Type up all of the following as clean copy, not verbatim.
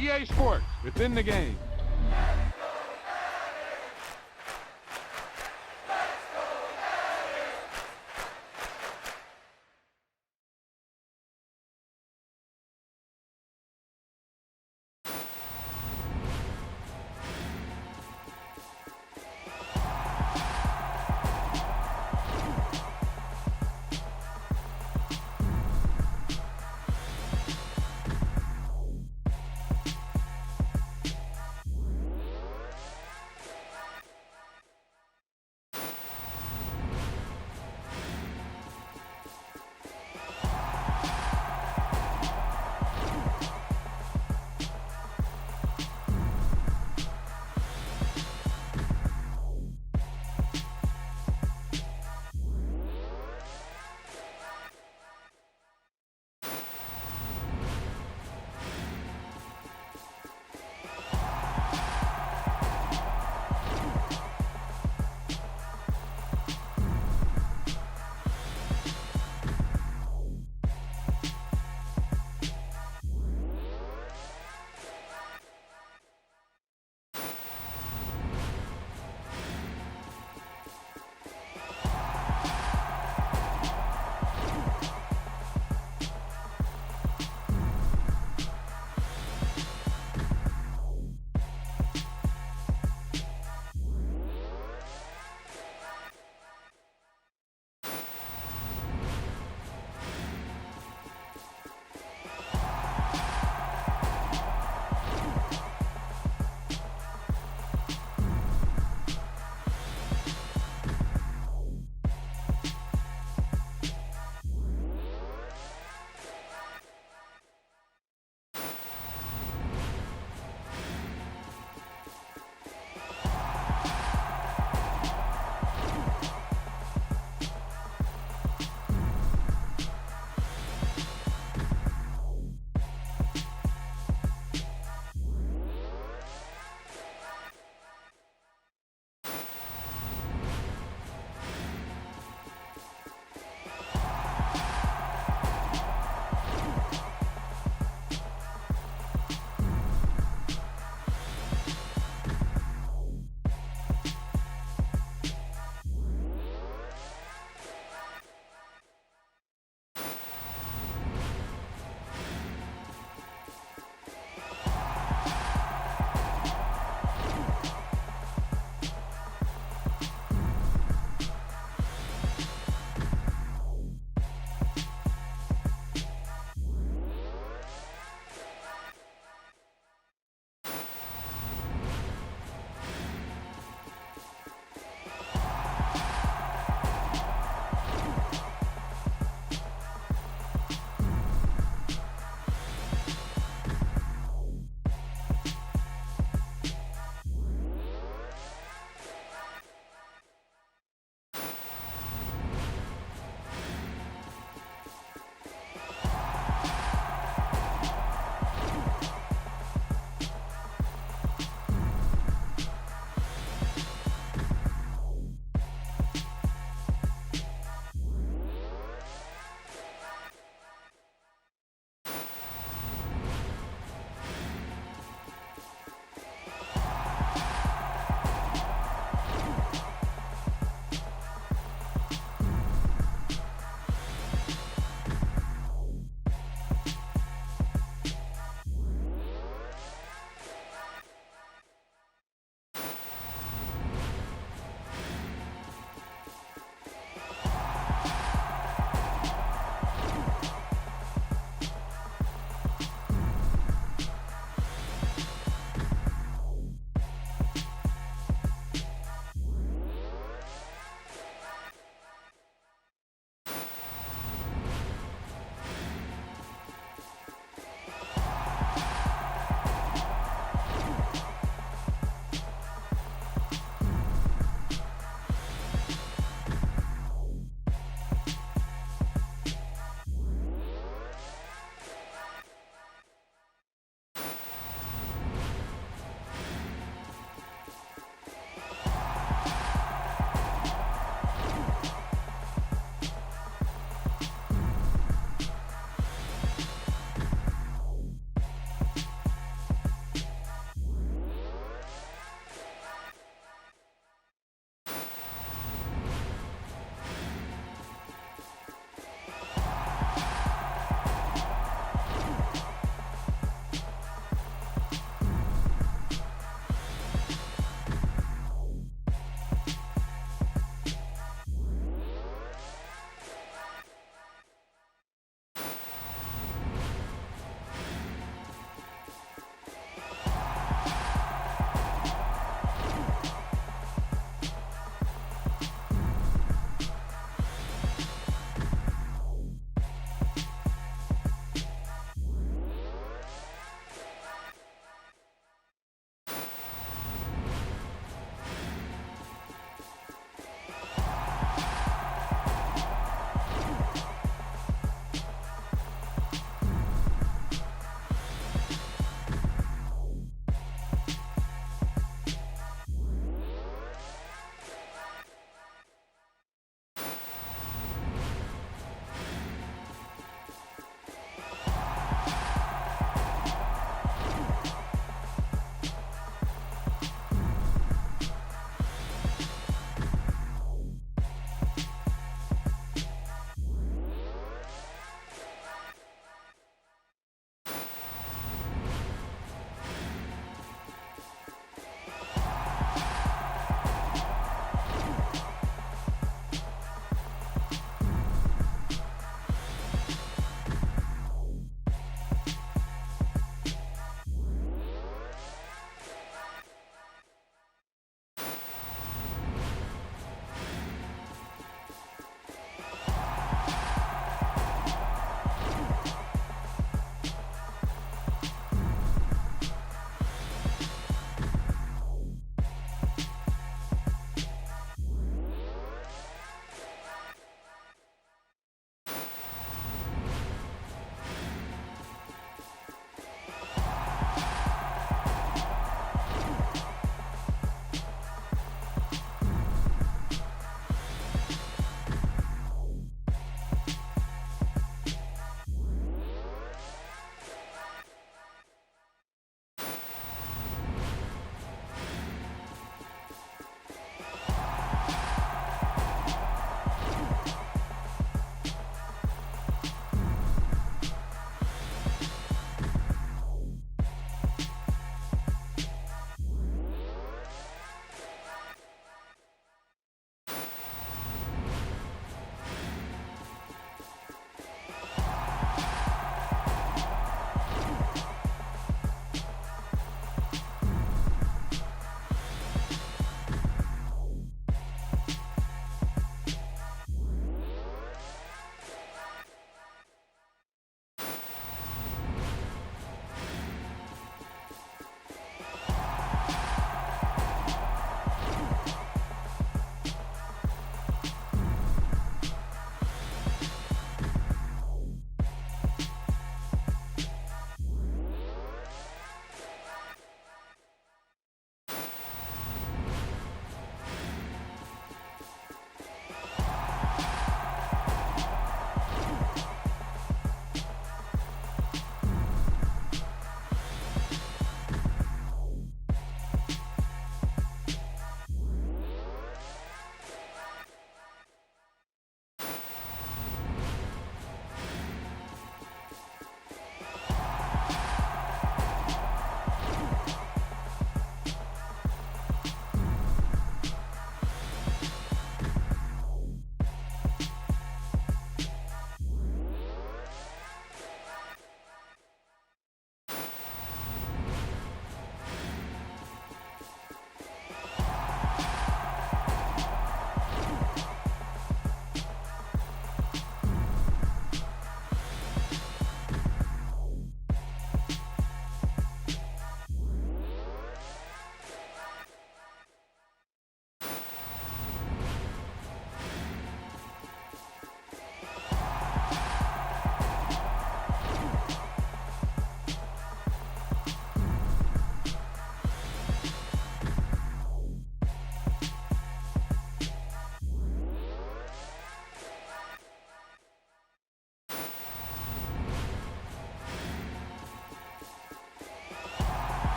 EA Sports, within the game.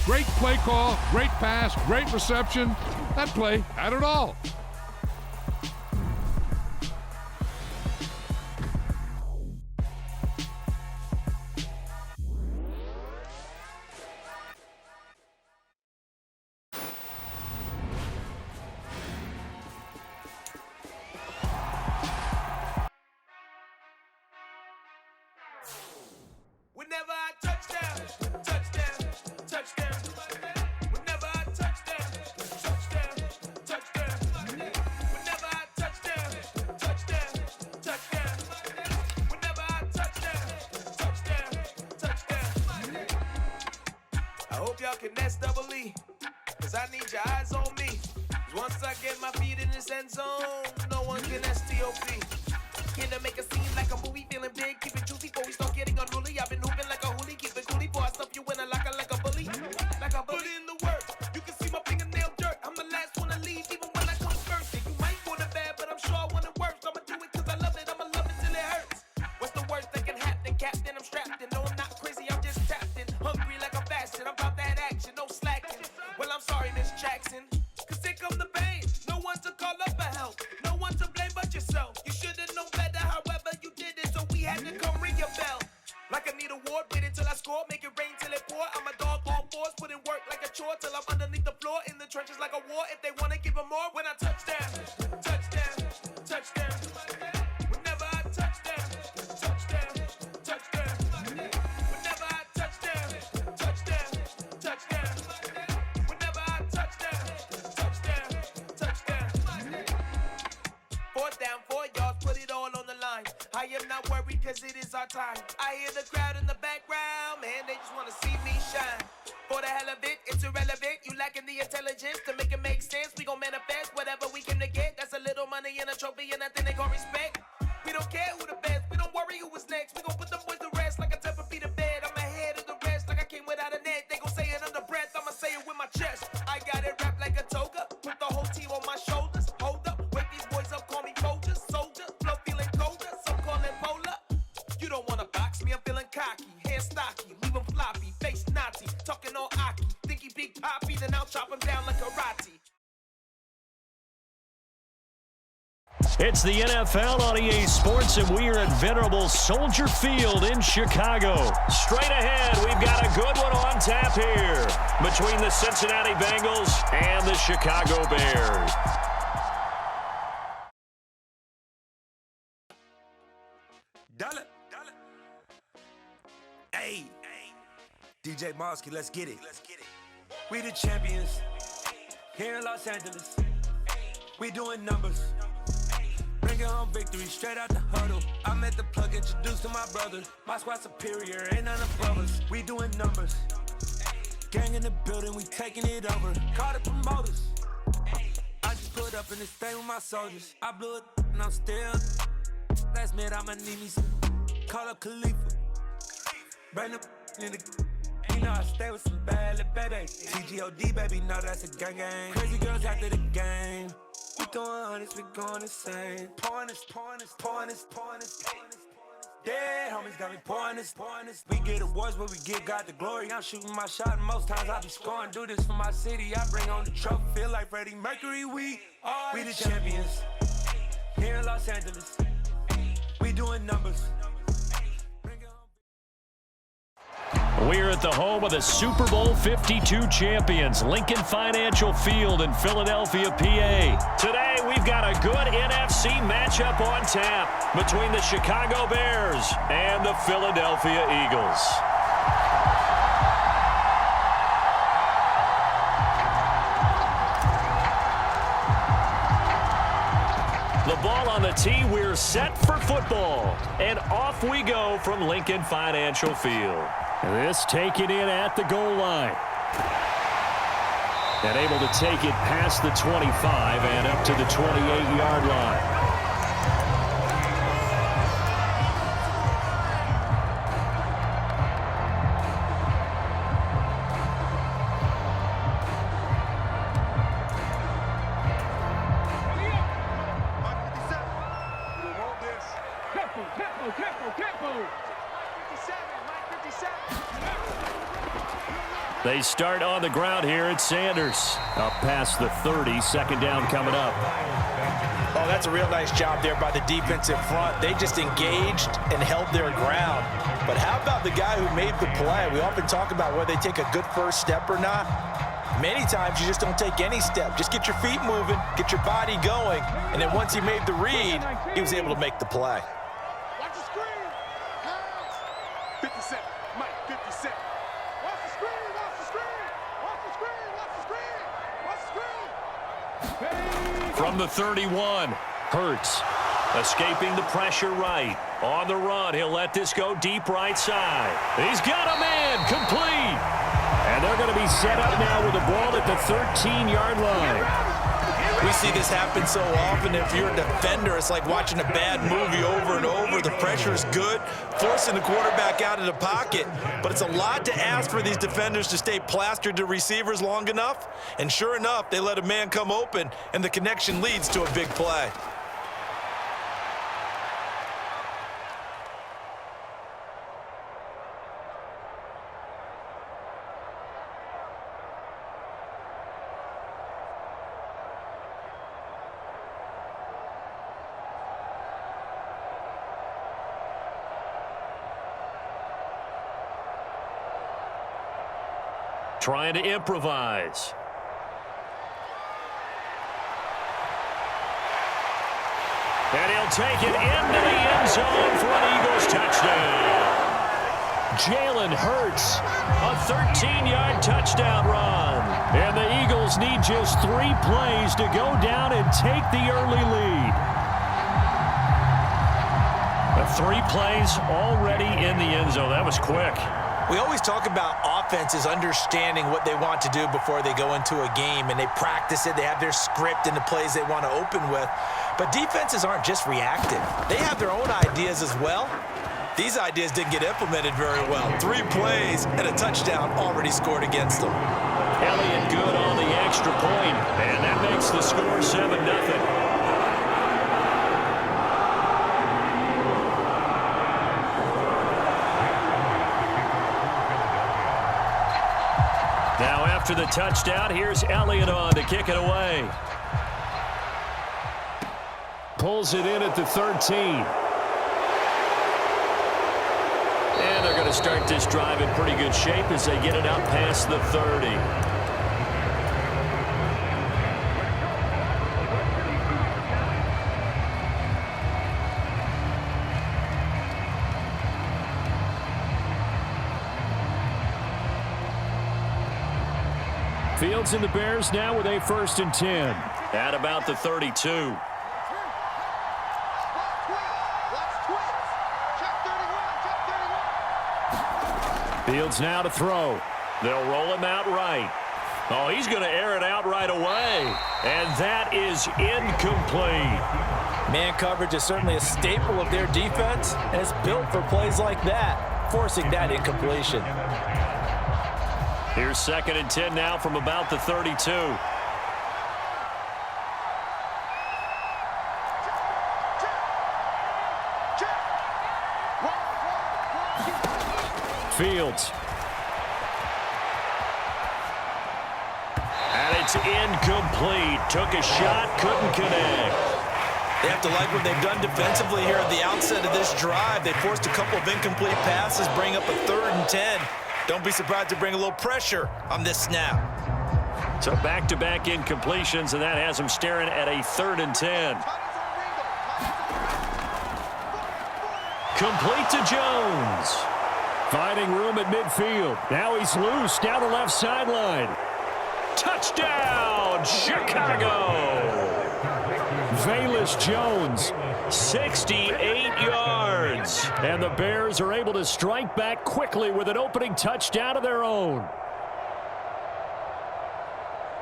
Great play call, great pass, great reception. That play had it all. Whenever I touchdown, touchdown, touchdown. Whenever I touchdown, touchdown, touchdown. Whenever I touchdown, touchdown, touchdown. Whenever I touchdown, touchdown. I hope y'all can SEE, cause I need your eyes on me. 'Cause once I get my feet in this end zone, no one can STOP. Here to make a scene like a movie, feeling big, keep it juicy before we start getting unruly. I've been hooping like a hoolie, keep it coolie before I stuff you in a locker like a bully. Like a bully in the work, you can see my fingernail dirt. I'm the last one to leave, even when I come first. And you might want it bad, but I'm sure I want it worse. I'ma do it cause I love it, I'ma love it till it hurts. What's the worst that can happen, Captain? I'm strapped in, no I'm not crazy, I'm just tapped in. Hungry like I'm fasting, I'm about that action, no slacking. Well I'm sorry, Miss Jackson, cause here come the pain. No one to call up for help, no one to blame but yourself. You should've known better, however you did it, so we had to come ring your bell. Like I need a ward, wait until I score, make it rain till it pour. I'm a dog on fours, put in work like a chore till I'm underneath the floor, in the trenches like a war. If they wanna give them more, when I touchdown, touchdown, touchdown. Whenever I touchdown, touchdown, touchdown. Whenever I touchdown, touchdown, touchdown. Whenever I touchdown, touchdown, touchdown. Fourth down, 4 yards, put it all on the line. I am not worried cause it is our time. I hear the crowd in the background, man, they just wanna see me shine. For the hell of it, it's irrelevant. You lacking the intelligence to make it make sense. We gon' manifest whatever we came to get. That's a little money and a trophy and nothing they gon' respect. We don't care who the best, we don't worry who was next. We gon' put them boys to rest like a Tempur-Pedic to bed. I'm ahead of the rest like I came without a net. They gon' say it under breath, I'ma say it with my chest. I got it wrapped like a toga, put the whole team on my shoulders. Hold up, wake these boys up, call me soldier, soldier. Flow feeling colder, some call it polar. You don't wanna box me, I'm feeling cocky. Hair stocky, leave him floppy, face naughty. Talking all aki, think he big poppy, then I'll chop him down like karate. It's the NFL on EA Sports, and we are at venerable Soldier Field in Chicago. Straight ahead, we've got a good one on tap here between the Cincinnati Bengals and the Chicago Bears. Dollar. Hey, DJ Mosky, let's get it. We the champions here in Los Angeles. We doing numbers. Bringing home victory straight out the huddle. I'm at the plug, introduced to my brother. My squad superior, ain't none above us. We doing numbers. Gang in the building, we taking it over. Call the promoters. I just put up in this thing with my soldiers. I blew it and I'm still. Last minute, I'ma need me some. Call up Khalifa. Bring the in the. You know I stay with some bad little baby. TGOD, baby, know that's a gang gang. Crazy girls after the game. We throwing hundreds, we going insane. Pouring this. Dead homies got me pouring this. We get awards where we give God the glory. I'm shooting my shot and most times I be scoring. Do this for my city, I bring on the trophy. Feel like Freddie Mercury, we the champions. Here in Los Angeles, we doing numbers. We're at the home of the Super Bowl 52 champions, Lincoln Financial Field in Philadelphia, PA. Today, we've got a good NFC matchup on tap between the Chicago Bears and the Philadelphia Eagles. The ball on the tee, we're set for football. And off we go from Lincoln Financial Field. This taken in at the goal line. And able to take it past the 25 and up to the 28-yard line. They start on the ground here at Sanders. Up past the 30, second down coming up. Oh, that's a real nice job there by the defensive front. They just engaged and held their ground. But how about the guy who made the play? We often talk about whether they take a good first step or not. Many times you just don't take any step. Just get your feet moving, get your body going, and then once he made the read, he was able to make the play. Watch the screen. 57. Mike, 57. Watch the screen. Watch the screen. Watch the screen. Watch the screen. Watch the screen. From the 31, Hurts escaping the pressure right. On the run, he'll let this go deep right side. He's got a man, complete. And they're going to be set up now with the ball at the 13-yard line. We see this happen so often. If you're a defender, it's like watching a bad movie over and over. The pressure is good, forcing the quarterback out of the pocket. But it's a lot to ask for these defenders to stay plastered to receivers long enough. And sure enough, they let a man come open, and the connection leads to a big play. Trying to improvise. And he'll take it into the end zone for an Eagles touchdown. Jalen Hurts, a 13-yard touchdown run. And the Eagles need just 3 plays to go down and take the early lead. 3 plays already in the end zone. That was quick. We always talk about offenses understanding what they want to do before they go into a game, and they practice it. They have their script and the plays they want to open with. But defenses aren't just reactive. They have their own ideas as well. These ideas didn't get implemented very well. 3 plays and a touchdown already scored against them. Elliott good on the extra point, and that makes the score 7-0. Now after the touchdown, here's Elliott on to kick it away. Pulls it in at the 13. And they're going to start this drive in pretty good shape as they get it out past the 30. Fields and the Bears now with a 1st and 10. At about the 32. Fields now to throw. They'll roll him out right. Oh, he's going to air it out right away. And that is incomplete. Man coverage is certainly a staple of their defense, and it's built for plays like that, forcing that incompletion. Here's 2nd and 10 now from about the 32. Fields. And it's incomplete. Took a shot, couldn't connect. They have to like what they've done defensively here at the outset of this drive. They forced a couple of incomplete passes, bring up a 3rd and 10. Don't be surprised to bring a little pressure on this snap. So back-to-back incompletions, and that has them staring at a 3rd and 10. Complete to Jones. Finding room at midfield. Now he's loose down the left sideline. Touchdown, Chicago! Velus Jones, 68 yards. And the Bears are able to strike back quickly with an opening touchdown of their own.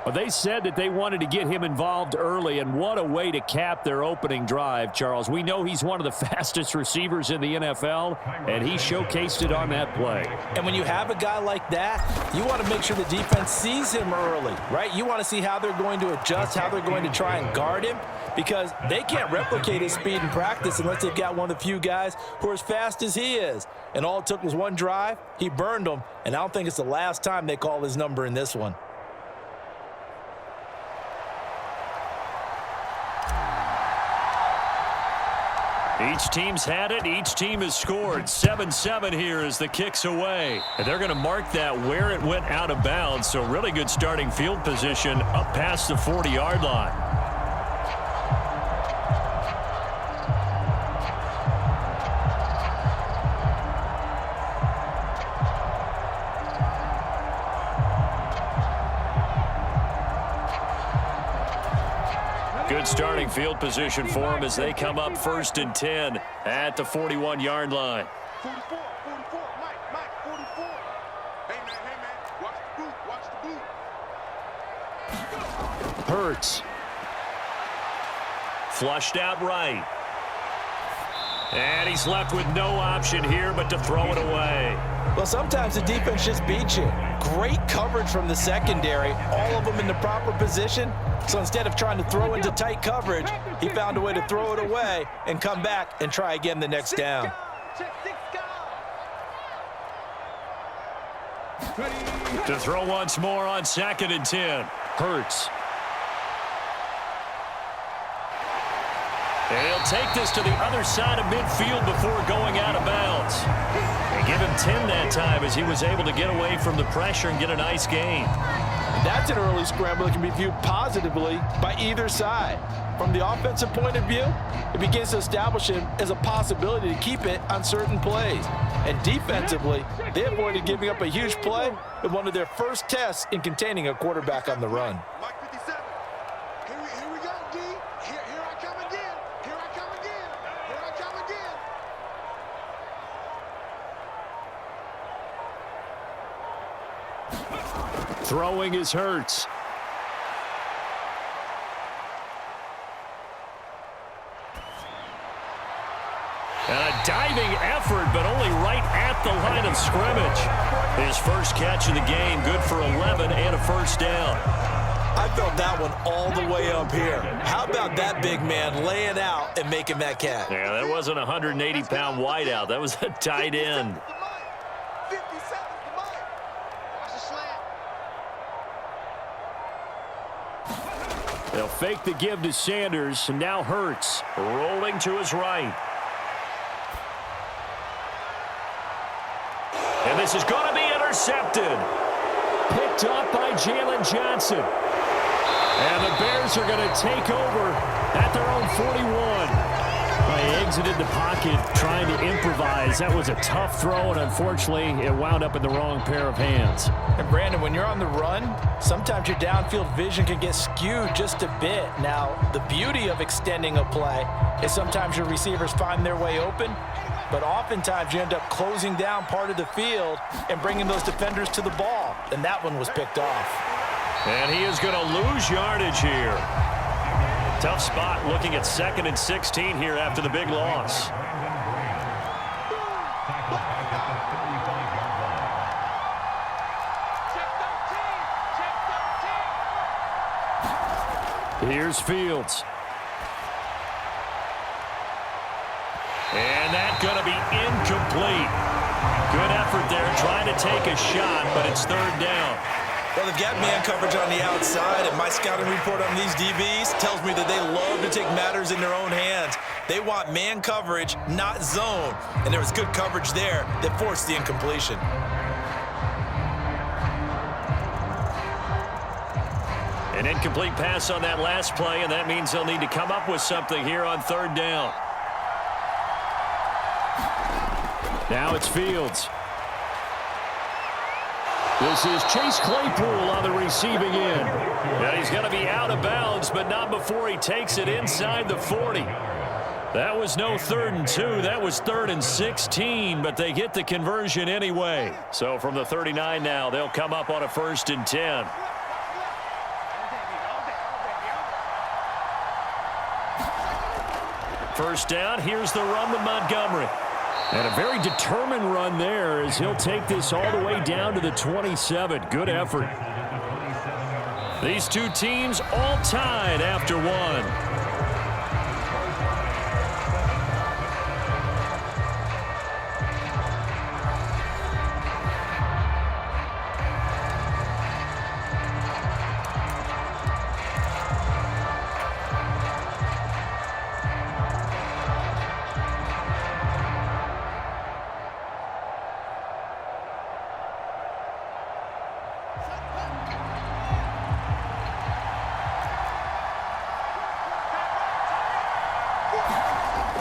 Well, they said that they wanted to get him involved early, and what a way to cap their opening drive, Charles. We know he's one of the fastest receivers in the NFL, and he showcased it on that play. And when you have a guy like that, you want to make sure the defense sees him early, right? You want to see how they're going to adjust, how they're going to try and guard him, because they can't replicate his speed in practice unless they've got one of the few guys who are as fast as he is. And all it took was one drive. He burned them, and I don't think it's the last time they call his number in this one. Each team's had it. Each team has scored. 7-7 here as the kick's away. And they're going to mark that where it went out of bounds. So really good starting field position up past the 40-yard line. Good starting field position for them as they come up 1st and 10 at the 41-yard line. 44, Mike, 44. Hey, man, watch the boot. Hurts. Flushed out right. And he's left with no option here but to throw it away. Well, sometimes the defense just beats you. Great coverage from the secondary, all of them in the proper position. So instead of trying to throw into tight coverage, he found a way to throw it away and come back and try again the next down. To throw once more on 2nd and 10. Hurts. And he'll take this to the other side of midfield before going out of bounds. And give him 10 that time as he was able to get away from the pressure and get a nice gain. That's an early scramble that can be viewed positively by either side. From the offensive point of view, it begins to establish him as a possibility to keep it on certain plays. And defensively, they avoided giving up a huge play in one of their first tests in containing a quarterback on the run. Mike 57. Here we go, D. Here I come again. Here I come again. Here I come again. Throwing is Hurts. And a diving effort, but only right at the line of scrimmage. His first catch of the game, good for 11 and a first down. I felt that one all the way up here. How about that big man laying out and making that catch? Yeah, that wasn't a 180-pound wideout. That was a tight end. 57 to Mike. Watch the slant. They'll fake the give to Sanders, and now Hurts rolling to his right. And this is going to be intercepted. Picked up by Jalen Johnson. And the Bears are going to take over at their own 41. He exited the pocket trying to improvise. That was a tough throw, and unfortunately, it wound up in the wrong pair of hands. And Brandon, when you're on the run, sometimes your downfield vision can get skewed just a bit. Now, the beauty of extending a play is sometimes your receivers find their way open, but oftentimes you end up closing down part of the field and bringing those defenders to the ball, and that one was picked off. And he is going to lose yardage here. Tough spot looking at 2nd and 16 here after the big loss. Here's Fields. And that's going to be incomplete. Good effort there trying to take a shot, but it's 3rd down. Well, they've got man coverage on the outside, and my scouting report on these DBs tells me that they love to take matters in their own hands. They want man coverage, not zone, and there was good coverage there that forced the incompletion. An incomplete pass on that last play, and that means they'll need to come up with something here on 3rd down. Now it's Fields. This is Chase Claypool on the receiving end. And he's going to be out of bounds, but not before he takes it inside the 40. That was no 3rd and 2. That was 3rd and 16, but they get the conversion anyway. So from the 39 now, they'll come up on a 1st and 10. First down, here's the run to Montgomery. And a very determined run there as he'll take this all the way down to the 27. Good effort. These two teams all tied after one.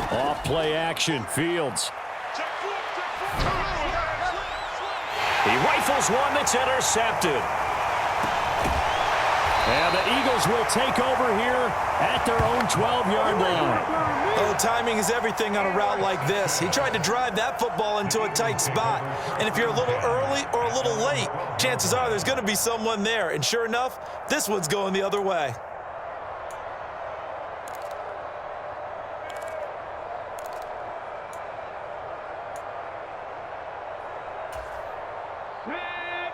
Off-play action, Fields. He rifles one that's intercepted. And the Eagles will take over here at their own 12-yard line. Oh, timing is everything on a route like this. He tried to drive that football into a tight spot. And if you're a little early or a little late, chances are there's going to be someone there. And sure enough, this one's going the other way.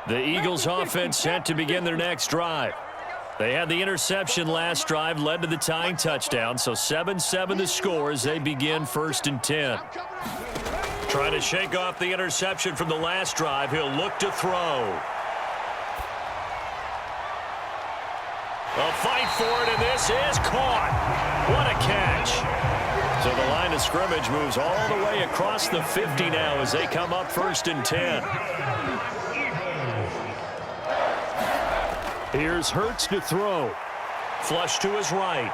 The Eagles offense set to begin their next drive. They had the interception last drive, led to the tying touchdown, so 7-7 to score as they begin 1st and 10. Trying to shake off the interception from the last drive. He'll look to throw. A fight for it, and this is caught. What a catch. So the line of scrimmage moves all the way across the 50 now as they come up 1st and 10. Here's Hurts to throw. Flush to his right.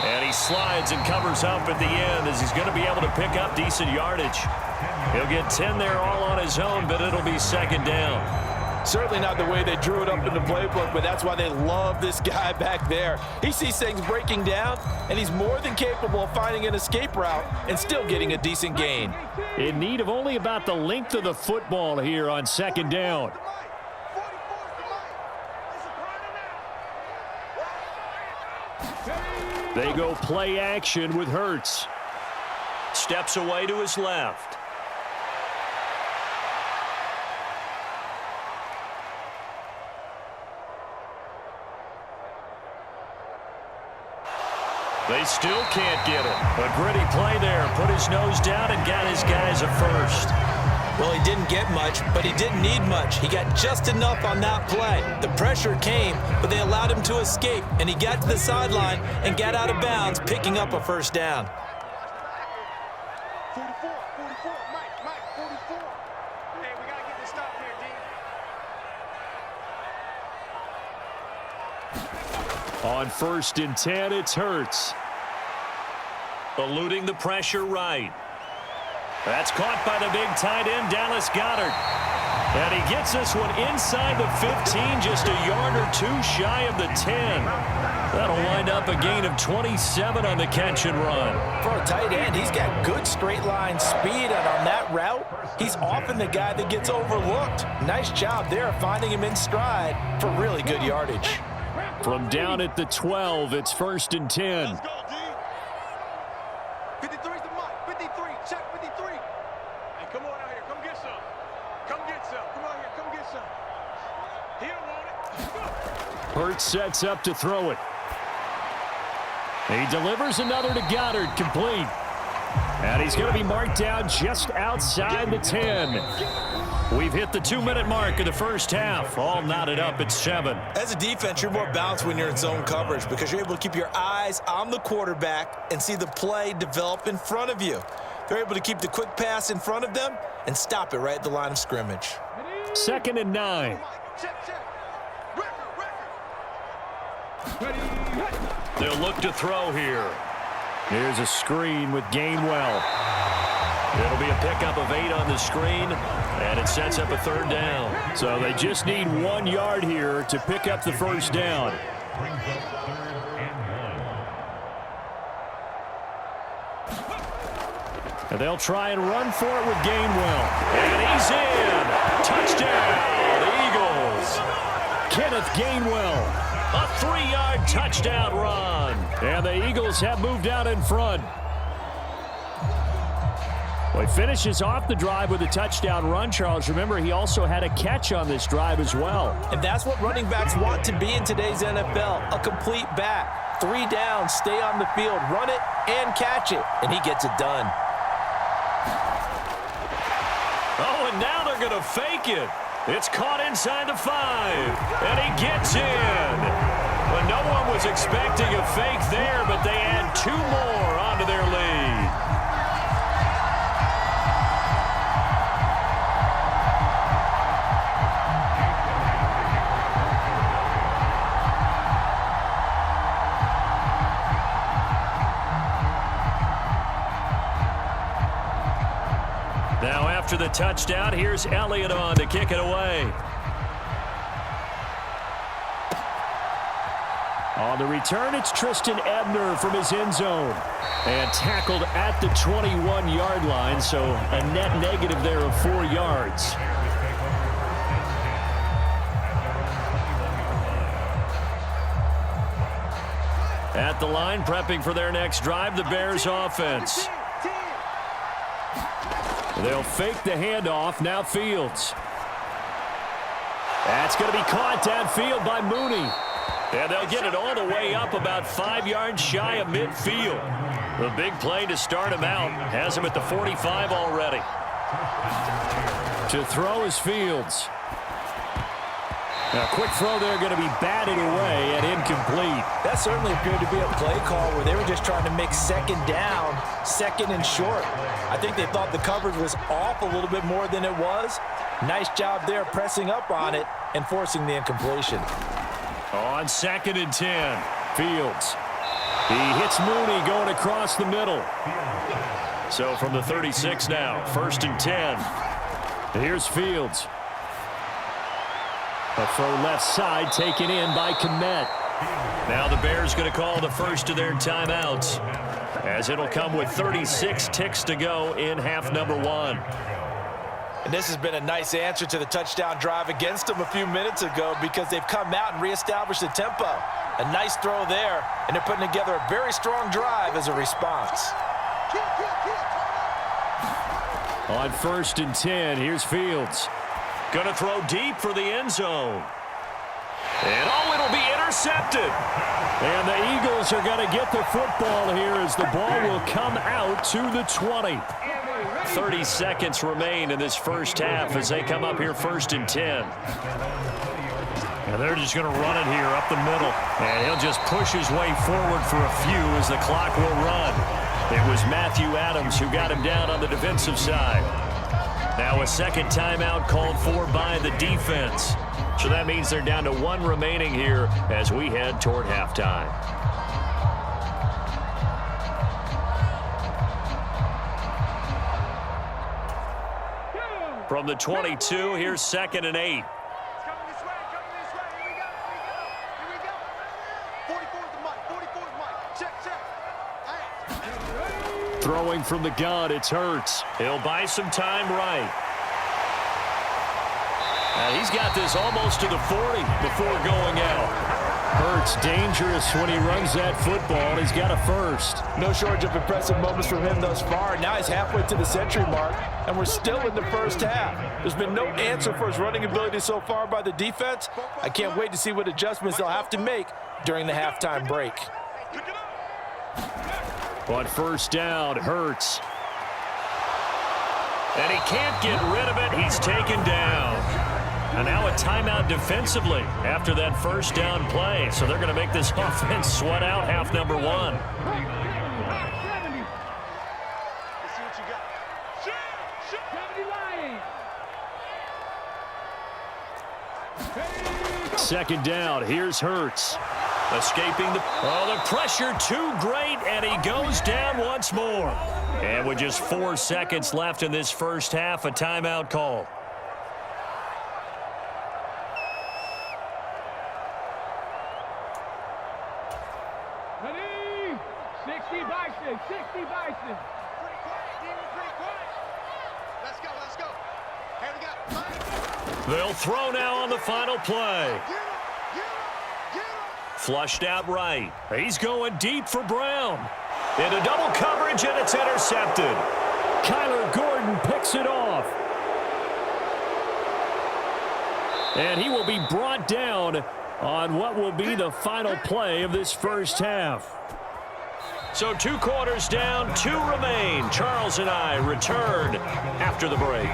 And he slides and covers up at the end as he's going to be able to pick up decent yardage. He'll get 10 there all on his own, but it'll be 2nd down. Certainly not the way they drew it up in the playbook, but that's why they love this guy back there. He sees things breaking down, and he's more than capable of finding an escape route and still getting a decent gain. In need of only about the length of the football here on 2nd down. They go play action with Hurts. Steps away to his left. They still can't get him. A gritty play there. Put his nose down and got his guys a first. Well, he didn't get much, but he didn't need much. He got just enough on that play. The pressure came, but they allowed him to escape, and he got to the sideline and got out of bounds, picking up a 1st down. 44, Mike, 44. Hey, we got to get this stop here, D. On 1st and 10, it's Hurts. Eluding the pressure right. That's caught by the big tight end, Dallas Goedert. And he gets this one inside the 15, just a yard or two shy of the 10. That'll wind up a gain of 27 on the catch and run. For a tight end, he's got good straight line speed, and on that route, he's often the guy that gets overlooked. Nice job there finding him in stride for really good yardage. From down at the 12, it's 1st and 10. Let's go, D. 53's the Mike. 53. Check 53. Hey, come on out here. Come get some. Come get some. Come out here. Come get some. He don't want it. Hurts sets up to throw it. He delivers another to Goddard, complete. And he's going to be marked down just outside the 10. We've hit the 2-minute mark of the first half. All knotted up at 7. As a defense, you're more balanced when you're in zone coverage because you're able to keep your eyes on the quarterback and see the play develop in front of you. They're able to keep the quick pass in front of them and stop it right at the line of scrimmage. 2nd and 9. They'll look to throw here. Here's a screen with Gainwell. It'll be a pickup of 8 on the screen, and it sets up a 3rd down. So they just need 1 yard here to pick up the 1st down. And they'll try and run for it with Gainwell. And he's in. Touchdown, Eagles. Kenneth Gainwell. A 3-yard touchdown run. And the Eagles have moved out in front. Well, he finishes off the drive with a touchdown run, Charles. Remember, he also had a catch on this drive as well. And that's what running backs want to be in today's NFL, a complete back. 3 downs, stay on the field, run it, and catch it. And he gets it done. Oh, and now they're going to fake it. It's caught inside the 5, and he gets in. Well, no one was expecting a fake there, but they add 2 more onto their lead. Now after the touchdown, here's Elliott on to kick it away. On the return, it's Tristan Ebner from his end zone. And tackled at the 21-yard line, so a net negative there of 4 yards. At the line, prepping for their next drive, the Bears offense. They'll fake the handoff. Now Fields. That's going to be caught downfield by Mooney. And they'll get it all the way up about 5 yards shy of midfield. The big play to start him out has him at the 45 already. To throw is Fields. A quick throw there going to be batted away and incomplete. That certainly appeared to be a play call where they were just trying to make second down, second and short. I think they thought the coverage was off a little bit more than it was. Nice job there pressing up on it and forcing the incompletion. On 2nd and 10, Fields. He hits Mooney going across the middle. So from the 36 now, 1st and 10. Here's Fields. A throw left side taken in by Kmet. Now the Bears going to call the first of their timeouts, as it'll come with 36 ticks to go in half number 1. And this has been a nice answer to the touchdown drive against them a few minutes ago, because they've come out and reestablished the tempo. A nice throw there, and they're putting together a very strong drive as a response. On 1st and 10, here's Fields. Going to throw deep for the end zone. And oh, it'll be intercepted. And the Eagles are going to get the football here as the ball will come out to the 20. 30 seconds remain in this first half as they come up here 1st and 10. And they're just going to run it here up the middle. And he'll just push his way forward for a few as the clock will run. It was Matthew Adams who got him down on the defensive side. Now a second timeout called for by the defense. So that means they're down to 1 remaining here as we head toward halftime. From the 22, here's 2nd and 8. Throwing from the gun, it's Hurts. He'll buy some time right. He's got this almost to the 40 before going out. Hurts dangerous when he runs that football. He's got a first. No shortage of impressive moments from him thus far. Now he's halfway to the century mark, and we're still in the first half. There's been no answer for his running ability so far by the defense. I can't wait to see what adjustments they'll have to make during the halftime break. On 1st down, Hurts. And he can't get rid of it. He's taken down. And now a timeout defensively after that 1st down play. So they're going to make this offense sweat out half number 1. Second down, here's Hurts. Escaping the pressure too great, and he goes down once more. And with just 4 seconds left in this first half, a timeout call. Ready? 60 Bison, 60 Bison. Pretty quiet. Let's go. Here we go. They'll throw now on the final play. Flushed out right. He's going deep for Brown. Into double coverage, and it's intercepted. Kyler Gordon picks it off. And he will be brought down on what will be the final play of this first half. So 2 quarters down, 2 remain. Charles and I return after the break.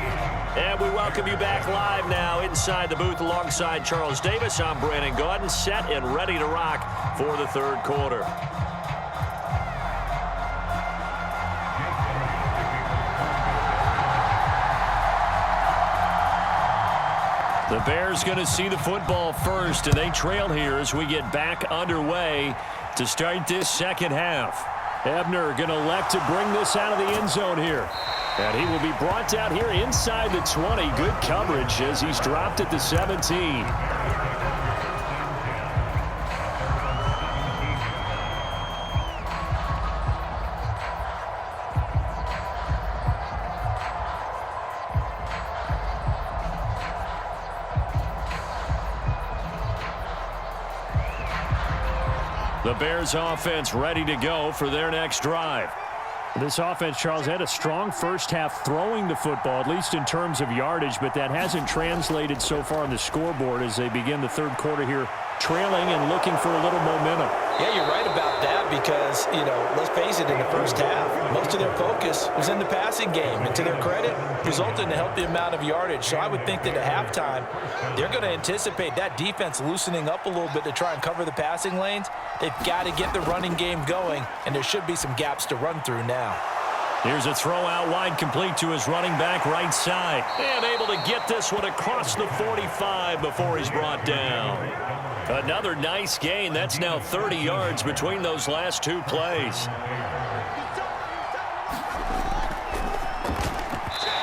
And we welcome you back live now inside the booth alongside Charles Davis. I'm Brandon Gaudin, set and ready to rock for the third quarter. The Bears going to see the football first, and they trail here as we get back underway to start this second half. Ebner going to elect to bring this out of the end zone here. And he will be brought down here inside the 20. Good coverage as he's dropped at the 17. The Bears offense ready to go for their next drive. This offense, Charles, had a strong first half throwing the football, at least in terms of yardage, but that hasn't translated so far on the scoreboard as they begin the third quarter here, trailing and looking for a little momentum. Yeah, you're right about that because, let's face it, in the first half, most of their focus was in the passing game. And to their credit, resulted in a healthy amount of yardage. So I would think that at halftime, they're going to anticipate that defense loosening up a little bit to try and cover the passing lanes. They've got to get the running game going, and there should be some gaps to run through now. Here's a throw out wide, complete to his running back right side. And able to get this one across the 45 before he's brought down. Another nice gain. That's now 30 yards between those last 2 plays.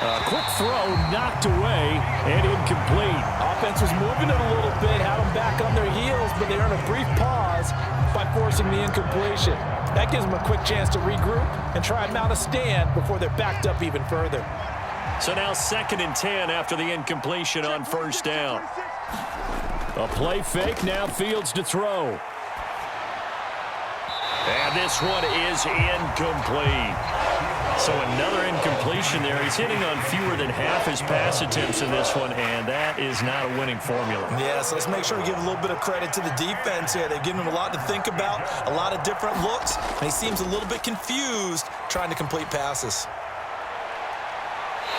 A quick throw knocked away and incomplete. Offense was moving it a little bit, had them back on their heels, but they earned a brief pause by forcing the incompletion. That gives them a quick chance to regroup and try and mount a stand before they're backed up even further. So now 2nd and 10 after the incompletion on first down. A play fake, now Fields to throw. And this one is incomplete. So another incompletion there. He's hitting on fewer than half his pass attempts in this one, and that is not a winning formula. Yeah, so let's make sure we give a little bit of credit to the defense here. They've given him a lot to think about, a lot of different looks, and he seems a little bit confused trying to complete passes.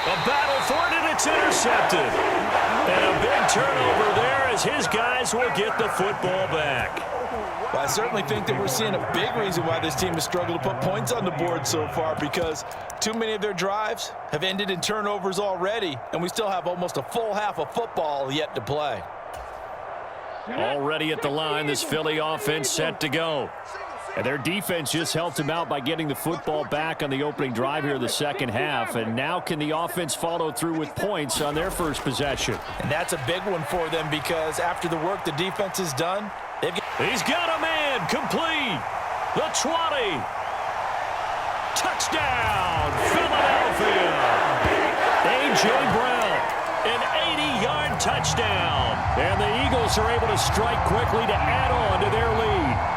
A battle for it, and it's intercepted. And a big turnover there as his guys will get the football back. Well, I certainly think that we're seeing a big reason why this team has struggled to put points on the board so far, because too many of their drives have ended in turnovers already, and we still have almost a full half of football yet to play. Already at the line, this Philly offense set to go. And their defense just helped him out by getting the football back on the opening drive here in the second half. And now can the offense follow through with points on their first possession? And that's a big one for them because after the work the defense has done, he's got a man complete. The 20. Touchdown, Philadelphia. A.J. Brown, an 80-yard touchdown. And the Eagles are able to strike quickly to add on to their lead.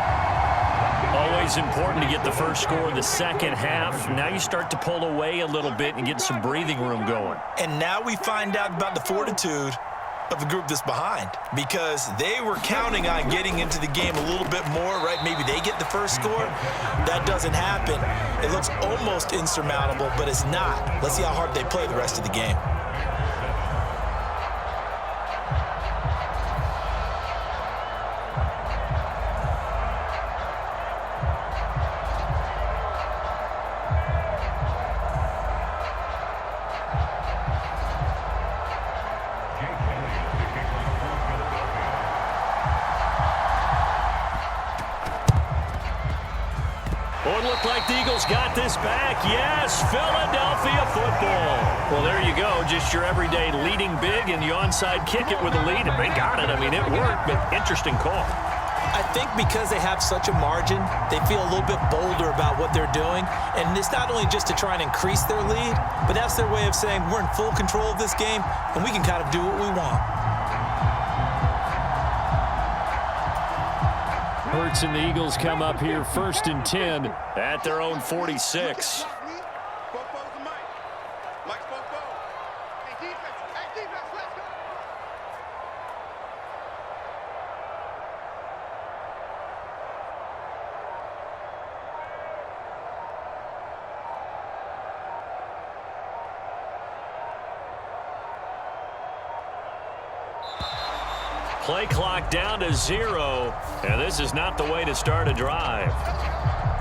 Always important to get the first score in the second half. Now you start to pull away a little bit and get some breathing room going. And now we find out about the fortitude of the group that's behind, because they were counting on getting into the game a little bit more, right? Maybe they get the first score. That doesn't happen. It looks almost insurmountable, but it's not. Let's see how hard they play the rest of the game. Like the Eagles got this back. Yes, Philadelphia football. Well, there you go. Just your everyday leading big and the onside kick it with a lead. And they got it. I mean, it worked, but interesting call. I think because they have such a margin, they feel a little bit bolder about what they're doing. And it's not only just to try and increase their lead, but that's their way of saying we're in full control of this game and we can kind of do what we want. Hurts and the Eagles come up here 1st and 10 at their own 46. Play clock down to 0, and this is not the way to start a drive.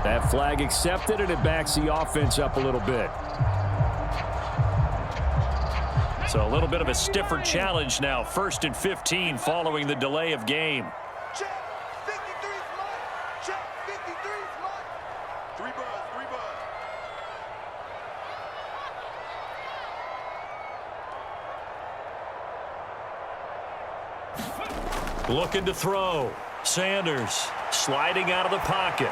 That flag accepted, and it backs the offense up a little bit. So a little bit of a stiffer challenge now. 1st and 15 following the delay of game. Check. 53 smart. Check. 53 smart. 3 buzz. 3 buzz. Looking to throw. Sanders sliding out of the pocket.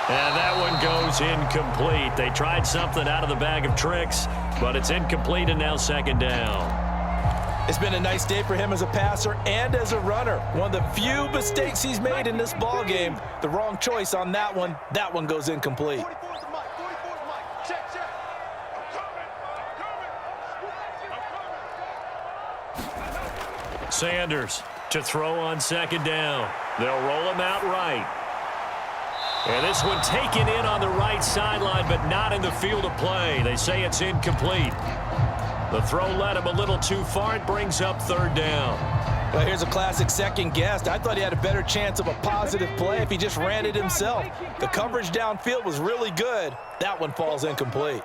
And that one goes incomplete. They tried something out of the bag of tricks, but it's incomplete and now 2nd down. It's been a nice day for him as a passer and as a runner. One of the few mistakes he's made in this ball game. The wrong choice on that one. That one goes incomplete. 44's the mic. 44's the mic. Check, check. I'm coming. Sanders to throw on 2nd down. They'll roll him out right. And this one taken in on the right sideline, but not in the field of play. They say it's incomplete. The throw led him a little too far. It brings up 3rd down. Well, here's a classic second guess. I thought he had a better chance of a positive play if he just ran it himself. The coverage downfield was really good. That one falls incomplete.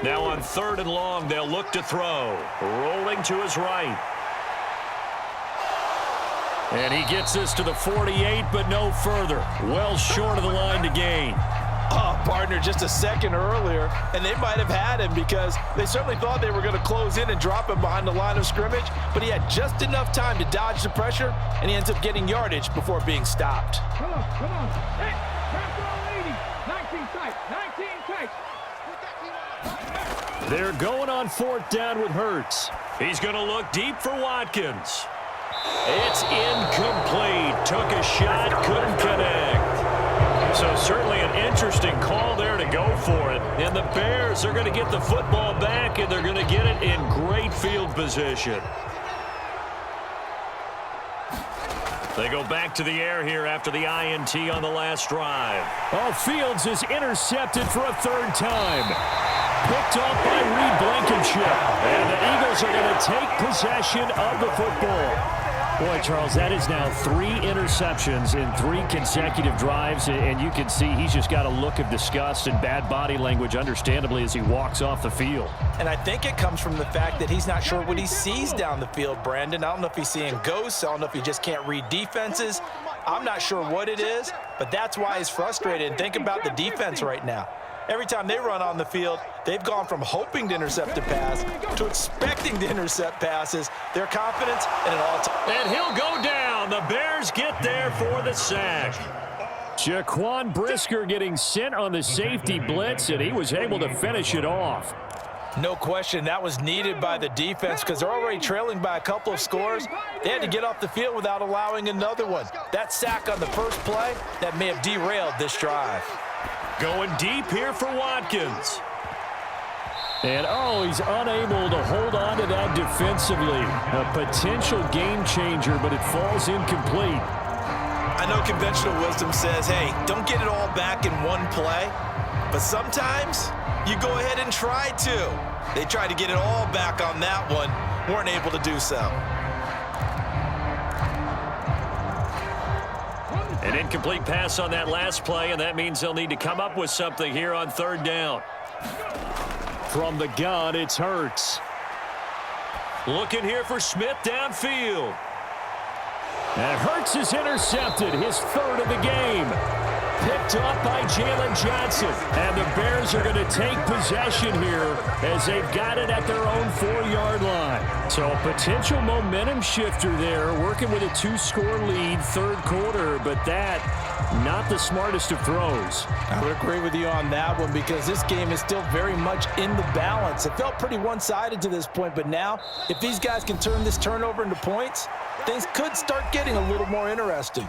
Now on 3rd and long, they'll look to throw. Rolling to his right. And he gets this to the 48, but no further. Well short of the line to gain. Oh, partner, just a second earlier, and they might have had him because they certainly thought they were going to close in and drop him behind the line of scrimmage, but he had just enough time to dodge the pressure, and he ends up getting yardage before being stopped. Come on, come on. Hey, pass all 80. 19 tight, 19 tight. They're going on 4th down with Hurts. He's going to look deep for Watkins. It's incomplete. Took a shot, couldn't connect. So certainly an interesting call there to go for it. And the Bears are going to get the football back, and they're going to get it in great field position. They go back to the air here after the INT on the last drive. Oh, Fields is intercepted for a 3rd time. Picked off by Reed Blankenship. And the Eagles are going to take possession of the football. Boy, Charles, that is now 3 interceptions in 3 consecutive drives, and you can see he's just got a look of disgust and bad body language, understandably, as he walks off the field. And I think it comes from the fact that he's not sure what he sees down the field, Brandon. I don't know if he's seeing ghosts. I don't know if he just can't read defenses. I'm not sure what it is, but that's why he's frustrated. And think about the defense right now. Every time they run on the field, they've gone from hoping to intercept a pass to expecting to intercept passes. Their confidence at an all-time. And he'll go down. The Bears get there for the sack. Jaquan Brisker getting sent on the safety blitz, and he was able to finish it off. No question, that was needed by the defense because they're already trailing by a couple of scores. They had to get off the field without allowing another one. That sack on the first play, that may have derailed this drive. Going deep here for Watkins. And, oh, he's unable to hold on to that defensively. A potential game changer, but it falls incomplete. I know conventional wisdom says, hey, don't get it all back in one play. But sometimes you go ahead and try to. They tried to get it all back on that one. Weren't able to do so. An incomplete pass on that last play, and that means they'll need to come up with something here on 3rd down. From the gun, it's Hurts. Looking here for Smith downfield. And Hurts is intercepted, his 3rd of the game. Picked up by Jalen Johnson. And the Bears are going to take possession here as they've got it at their own 4-yard line. So a potential momentum shifter there, working with a 2-score lead, 3rd quarter, but that not the smartest of throws. I would agree with you on that one because this game is still very much in the balance. It felt pretty one-sided to this point, but now if these guys can turn this turnover into points, things could start getting a little more interesting.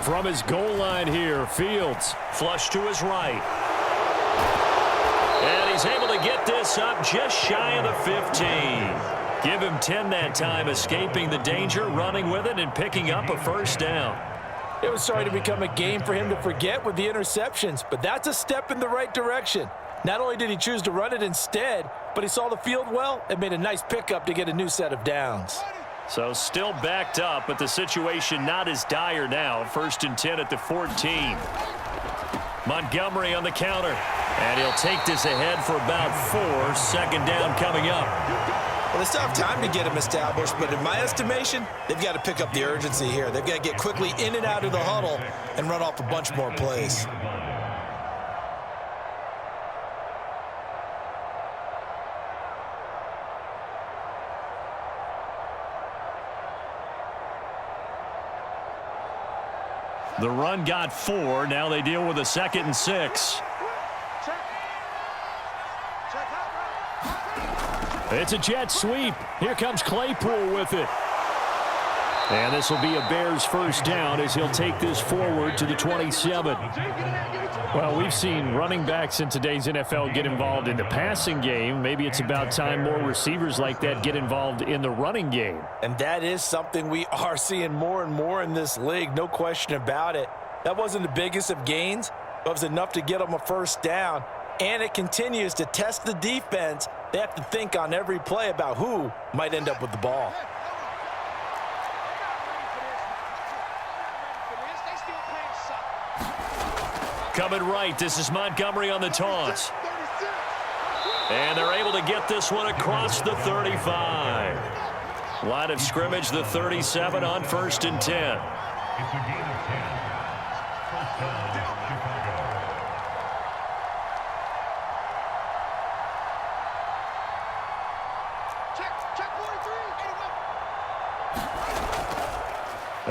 From his goal line here, Fields. Flush to his right. And he's able to get this up just shy of the 15. Give him 10 that time, escaping the danger, running with it, and picking up a first down. It was starting to become a game for him to forget with the interceptions, but that's a step in the right direction. Not only did he choose to run it instead, but he saw the field well and made a nice pickup to get a new set of downs. So still backed up, but the situation not as dire now. 1st and 10 at the 14. Montgomery on the counter. And he'll take this ahead for about 4. 2nd down coming up. Well, they still have time to get him established, but in my estimation, they've got to pick up the urgency here. They've got to get quickly in and out of the huddle and run off a bunch more plays. The run got 4. Now they deal with a 2nd and 6. It's a jet sweep. Here comes Claypool with it. And this will be a Bears first down as he'll take this forward to the 27. Well, we've seen running backs in today's NFL get involved in the passing game. Maybe it's about time more receivers like that get involved in the running game. And that is something we are seeing more and more in this league, no question about it. That wasn't the biggest of gains, but it was enough to get them a first down. And it continues to test the defense. They have to think on every play about who might end up with the ball. Coming right, this is Montgomery on the toss. And they're able to get this one across the 35. Line of scrimmage, the 37 on 1st and 10.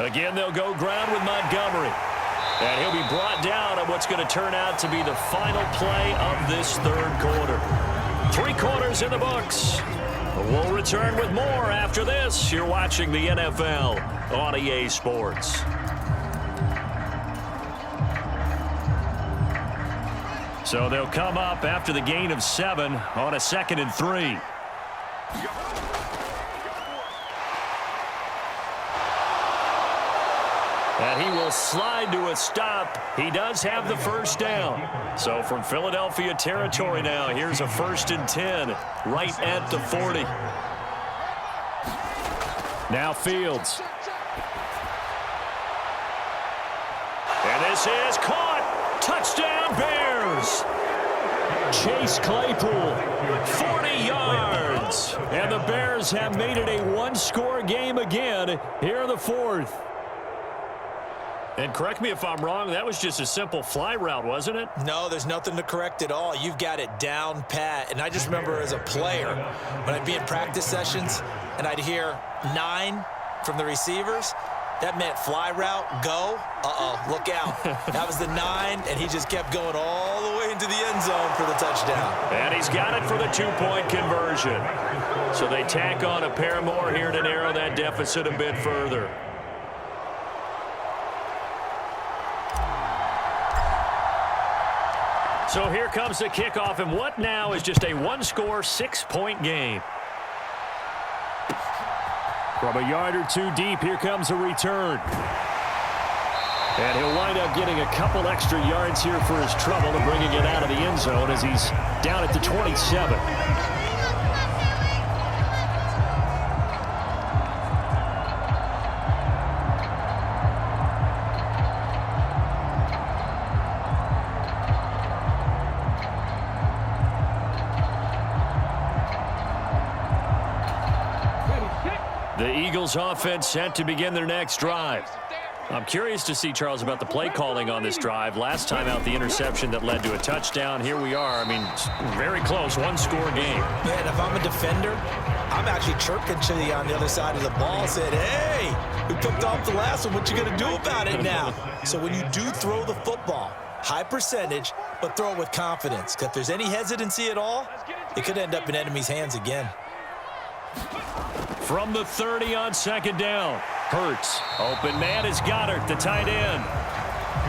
Again, they'll go ground with Montgomery. And he'll be brought down on what's going to turn out to be the final play of this 3rd quarter. 3 quarters in the books. We'll return with more after this. You're watching the NFL on EA Sports. So they'll come up after the gain of 7 on a 2nd and 3. And he will slide to a stop. He does have the first down. So from Philadelphia territory now, here's a 1st and 10 right at the 40. Now Fields. And this is caught. Touchdown Bears. Chase Claypool. 40 yards. And the Bears have made it a 1-score game again here in the 4th. And correct me if I'm wrong, that was just a simple fly route, wasn't it? No, there's nothing to correct at all. You've got it down pat. And I just remember as a player, when I'd be in practice sessions and I'd hear 9 from the receivers, that meant fly route, go, look out. That was the 9, and he just kept going all the way into the end zone for the touchdown. And he's got it for the 2-point conversion. So they tack on a pair more here to narrow that deficit a bit further. So here comes the kickoff, and what now is just a 1-score, 6-point game. From a yard or 2 deep, here comes a return. And he'll wind up getting a couple extra yards here for his trouble and bringing it out of the end zone as he's down at the 27. The Eagles offense set to begin their next drive. I'm curious to see, Charles, about the play calling on this drive. Last time out, the interception that led to a touchdown. Here we are. I mean, very close, one-score game. Yeah, and if I'm a defender, I'm actually chirping to you on the other side of the ball, saying, hey, we picked off the last one. What you going to do about it now? So when you do throw the football, high percentage, but throw it with confidence. Because if there's any hesitancy at all, it could end up in enemy's hands again. From the 30 on second down. Hurts. Open man is Goddard, the tight end.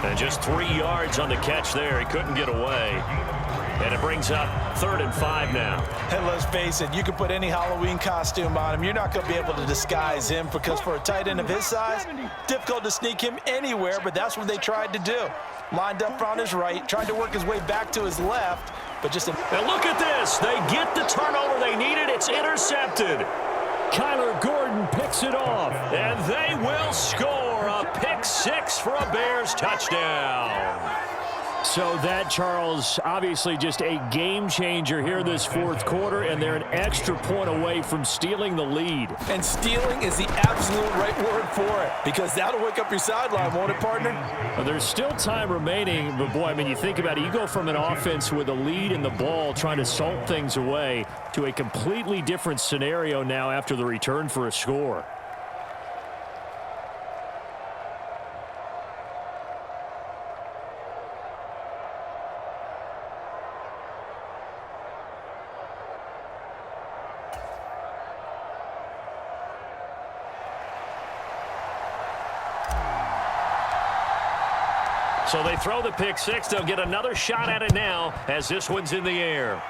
And just 3 yards on the catch there. He couldn't get away. And it brings up 3rd and 5 now. And let's face it, you can put any Halloween costume on him. You're not going to be able to disguise him because for a tight end of his size, difficult to sneak him anywhere, but that's what they tried to do. Lined up on his right, tried to work his way back to his left, but just... And look at this. They get the turnover they needed. It's intercepted. Kyler Gordon picks it off. And they will score a pick 6 for a Bears touchdown. So that, Charles, obviously just a game changer here this fourth quarter, and they're an extra point away from stealing the lead. And stealing is the absolute right word for it, because that'll wake up your sideline, won't it, partner? Well, there's still time remaining, but boy, I mean, you think about it, you go from an offense with a lead in the ball trying to salt things away to a completely different scenario now after the return for a score. So they throw the pick 6. They'll get another shot at it now as this one's in the air.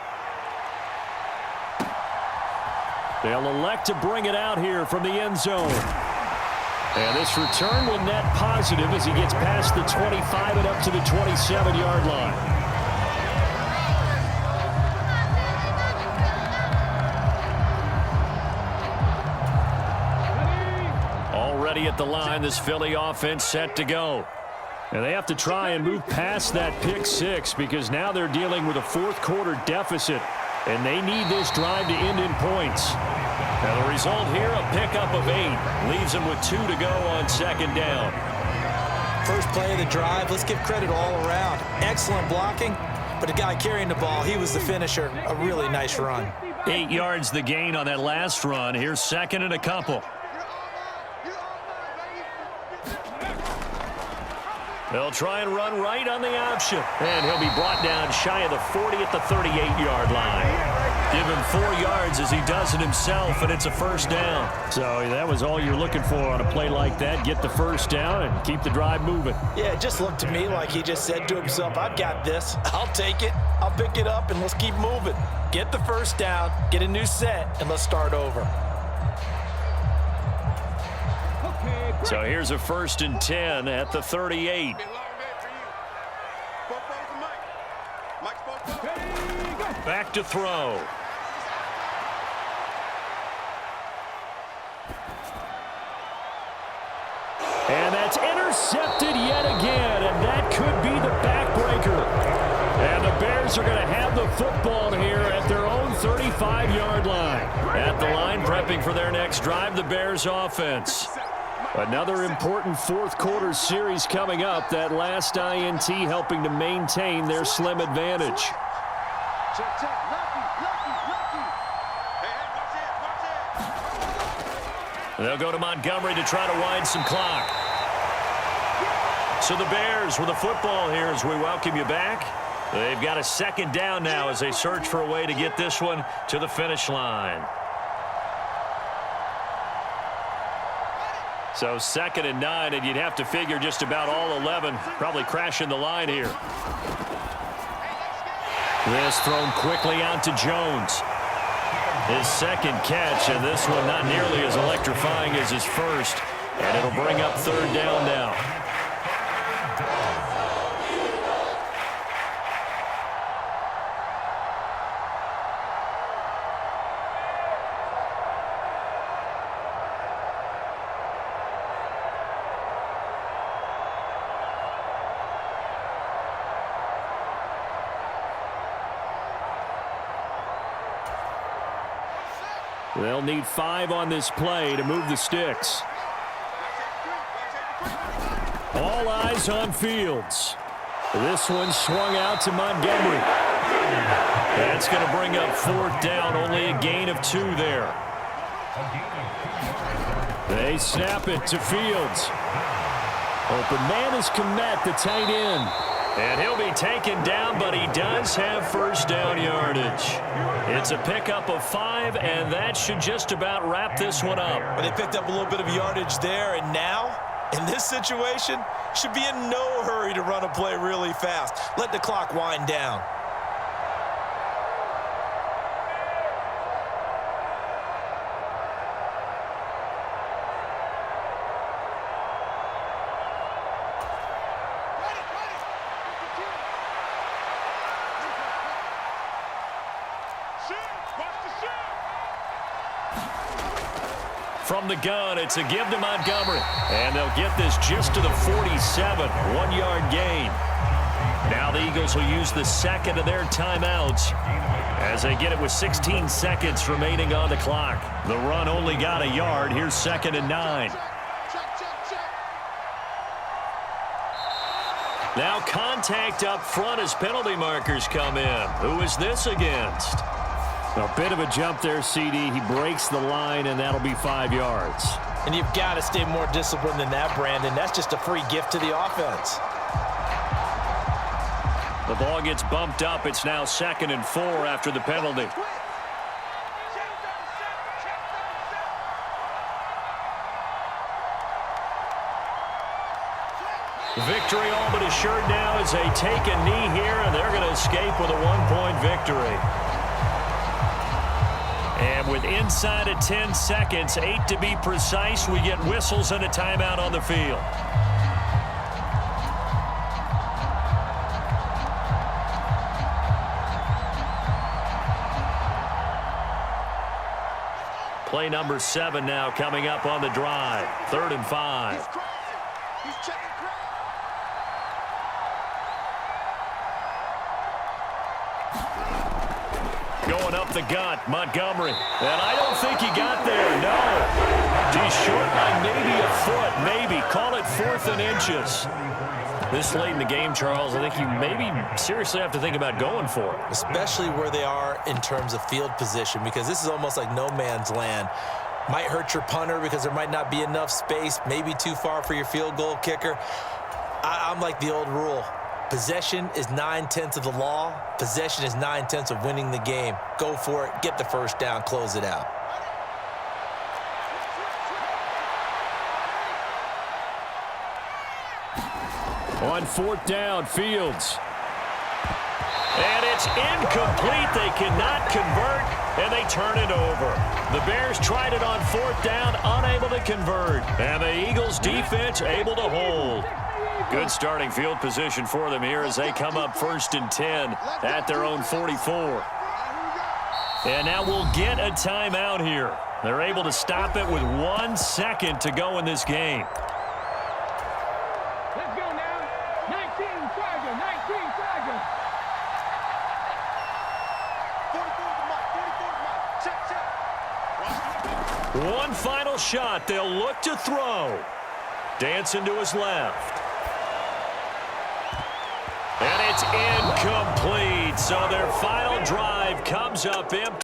They'll elect to bring it out here from the end zone. And this return will net positive as he gets past the 25 and up to the 27-yard line. Already at the line, this Philly offense set to go. And they have to try and move past that pick 6 because now they're dealing with a fourth quarter deficit. And they need this drive to end in points. And the result here, a pickup of 8. Leaves them with 2 to go on second down. First play of the drive, let's give credit all around. Excellent blocking, but the guy carrying the ball, he was the finisher. A really nice run. 8 yards the gain on that last run. Here's 2nd and a couple. They'll try and run right on the option. And he'll be brought down shy of the 40 at the 38-yard line. Give him 4 yards as he does it himself, and it's a first down. So that was all you're looking for on a play like that. Get the first down and keep the drive moving. Yeah, it just looked to me like he just said to himself, I've got this. I'll take it. I'll pick it up, and let's keep moving. Get the first down, get a new set, and let's start over. So here's a 1st and 10 at the 38. Back to throw. And that's intercepted yet again, and that could be the backbreaker. And the Bears are going to have the football here at their own 35-yard line. At the line, prepping for their next drive, the Bears offense. Another important fourth quarter series coming up. That last INT helping to maintain their slim advantage. They'll go to Montgomery to try to wind some clock. So the Bears with the football here as we welcome you back. They've got a 2nd down now as they search for a way to get this one to the finish line. So 2nd and 9, and you'd have to figure just about all 11 probably crashing the line here. This thrown quickly out to Jones. His 2nd catch, and this one not nearly as electrifying as his first. And it'll bring up 3rd down now. They'll need 5 on this play to move the sticks. All eyes on Fields. This one swung out to Montgomery. That's going to bring up 4th down, only a gain of 2 there. They snap it to Fields. Open man is Kmet, the tight end. And he'll be taken down, but he does have first down yardage. It's a pickup of 5, and that should just about wrap this one up. Well, they picked up a little bit of yardage there, and now, in this situation, should be in no hurry to run a play really fast. Let the clock wind down. From the gun, it's a give to Montgomery. And they'll get this just to the 47, 1-yard gain. Now the Eagles will use the second of their timeouts as they get it with 16 seconds remaining on the clock. The run only got a yard. Here's 2nd and 9. Now contact up front as penalty markers come in. Who is this against? A bit of a jump there, CD. He breaks the line, and that'll be 5 yards. And you've got to stay more disciplined than that, Brandon. That's just a free gift to the offense. The ball gets bumped up. It's now 2nd and 4 after the penalty. Victory all but assured now as they take a knee here, and they're going to escape with a 1-point victory. And with inside of 10 seconds, 8 to be precise, we get whistles and a timeout on the field. Play number 7 now coming up on the drive. 3rd and 5. Going up the gut, Montgomery. And I don't think he got there, no. He's short by maybe a foot, maybe. Call it 4th and inches. This late in the game, Charles, I think you maybe seriously have to think about going for it. Especially where they are in terms of field position, because this is almost like no man's land. Might hurt your punter because there might not be enough space, maybe too far for your field goal kicker. I'm like the old rule. Possession is 9/10 of the law. Possession is 9/10 of winning the game. Go for it. Get the first down. Close it out. On 4th down, Fields. And it's incomplete. They cannot convert, and they turn it over. The Bears tried it on 4th down, unable to convert. And the Eagles defense able to hold. Good starting field position for them here as they come up 1st and 10 at their own 44. And now we'll get a timeout here. They're able to stop it with 1 second to go in this game. Let's go now. 19 Tiger, 19 Tiger. 44 to Mike, 44 to Mike. Check. One final shot. They'll look to throw. Dancing to his left. And it's incomplete. So their final drive comes up empty.